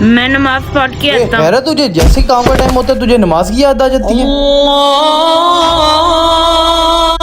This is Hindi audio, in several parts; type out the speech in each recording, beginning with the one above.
मैं नमाज पढ़ के आता हूँ। खैर तुझे जैसे काम का टाइम होता है तुझे नमाज की याद आ जाती है।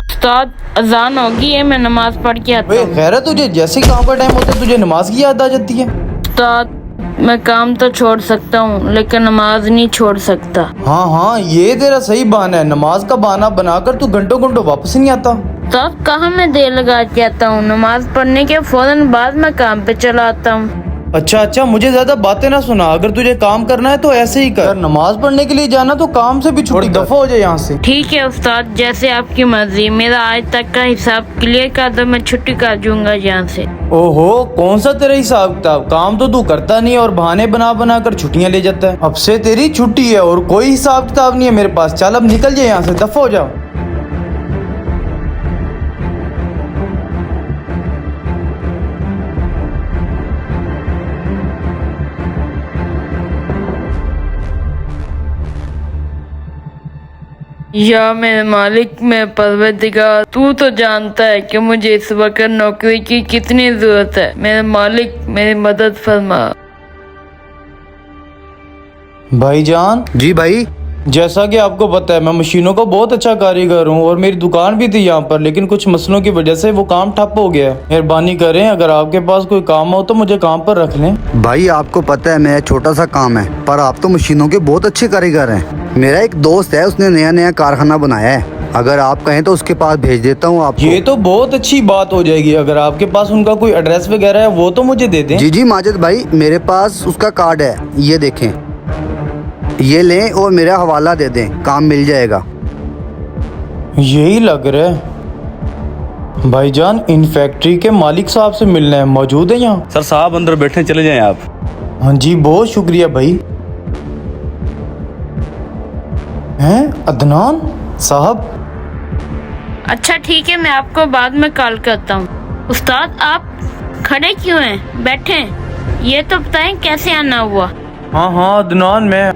उस्ताद अजान होगी है, मैं नमाज पढ़ के आता हूँ। खैर तुझे जैसे काम का टाइम होता है तुझे नमाज की याद आ जाती है। उस्ताद मैं काम तो छोड़ सकता हूँ लेकिन नमाज नहीं छोड़ सकता। हाँ हाँ ये तेरा सही बहाना है, नमाज का बहाना बनाकर तू घंटों घंटों वापस नहीं आता। उस्ताद कहाँ मैं देर लगा के आता हूँ, नमाज पढ़ने के फौरन बाद मैं काम पे चला आता हूँ। अच्छा मुझे ज्यादा बातें ना सुना, अगर तुझे काम करना है तो ऐसे ही कर, नमाज पढ़ने के लिए जाना तो काम से भी छुट्टी दफा हो जाए यहाँ से। ठीक है उस्ताद, जैसे आपकी मर्जी। मेरा आज तक का हिसाब क्लियर कर दो, मैं छुट्टी कर दूंगा यहाँ से। ओहो कौन सा तेरा हिसाब किताब, काम तो तू करता नहीं और बहाने बना बना कर छुट्टियाँ ले जाता है। अब से तेरी छुट्टी है और कोई हिसाब किताब नहीं है मेरे पास, चल अब निकल जाए यहाँ से, दफा हो जाओ। या मेरे मालिक, मैं परवरदिगार, तू तो जानता है कि मुझे इस वक्त नौकरी की कितनी जरूरत है। मेरे मालिक मेरी मदद फरमा। भाईजान। जी भाई। जैसा कि आपको पता है मैं मशीनों का बहुत अच्छा कारीगर हूँ और मेरी दुकान भी थी यहाँ पर, लेकिन कुछ मसलों की वजह से वो काम ठप हो गया है। मेहरबानी करें अगर आपके पास कोई काम हो तो मुझे काम पर रख लें। भाई आपको पता है मेरा छोटा सा काम है, पर आप तो मशीनों के बहुत अच्छे कारीगर हैं। मेरा एक दोस्त है, उसने नया नया कारखाना बनाया है, अगर आप कहें तो उसके पास भेज देता हूँ आपको। ये तो बहुत अच्छी बात हो जाएगी, अगर आपके पास उनका कोई एड्रेस वगैरह है वो तो मुझे दे दें। जी माजिद भाई, मेरे पास उसका कार्ड है, ये देखें, ये लें और मेरा हवाला दे दें, काम मिल जाएगा। यही लग रहा है। भाईजान इन फैक्ट्री के मालिक साहब से मिलना है, मौजूद है यहाँ? सर साहब अंदर बैठे, चले जाएं आप। हाँ जी बहुत शुक्रिया भाई। हैं अदनान साहब? अच्छा ठीक है, मैं आपको बाद में कॉल करता हूँ। उस्ताद आप खड़े क्यों हैं, बैठे? ये तो बताएं कैसे आना हुआ? हाँ अदनान, मैं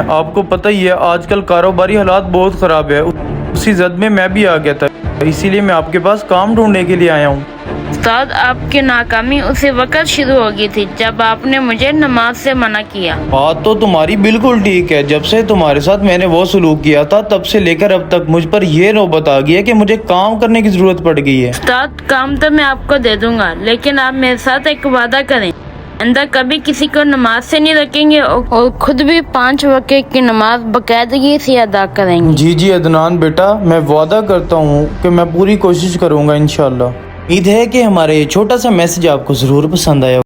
आपको पता ही है आजकल कारोबारी हालात बहुत ख़राब है, उसी जद में मैं भी आ गया था, इसीलिए मैं आपके पास काम ढूंढने के लिए आया हूँ। उस्ताद आपकी नाकामी उसी वक्त शुरू हो गई थी जब आपने मुझे नमाज से मना किया। बात तो तुम्हारी बिल्कुल ठीक है, जब से तुम्हारे साथ मैंने वो सलूक किया था तब से लेकर अब तक मुझ पर ये नौबत आ गई है कि मुझे काम करने की जरूरत पड़ गई है। उस्ताद काम तो मैं आपको दे दूंगा, लेकिन आप मेरे साथ एक वादा करें, अंदर कभी किसी को नमाज से नहीं रखेंगे और खुद भी 5 वक्त की नमाज बाकायदगी से अदा करेंगे। जी अदनान बेटा, मैं वादा करता हूँ कि मैं पूरी कोशिश करूँगा इंशाल्लाह। उम्मीद है कि हमारा ये छोटा सा मैसेज आपको ज़रूर पसंद आया।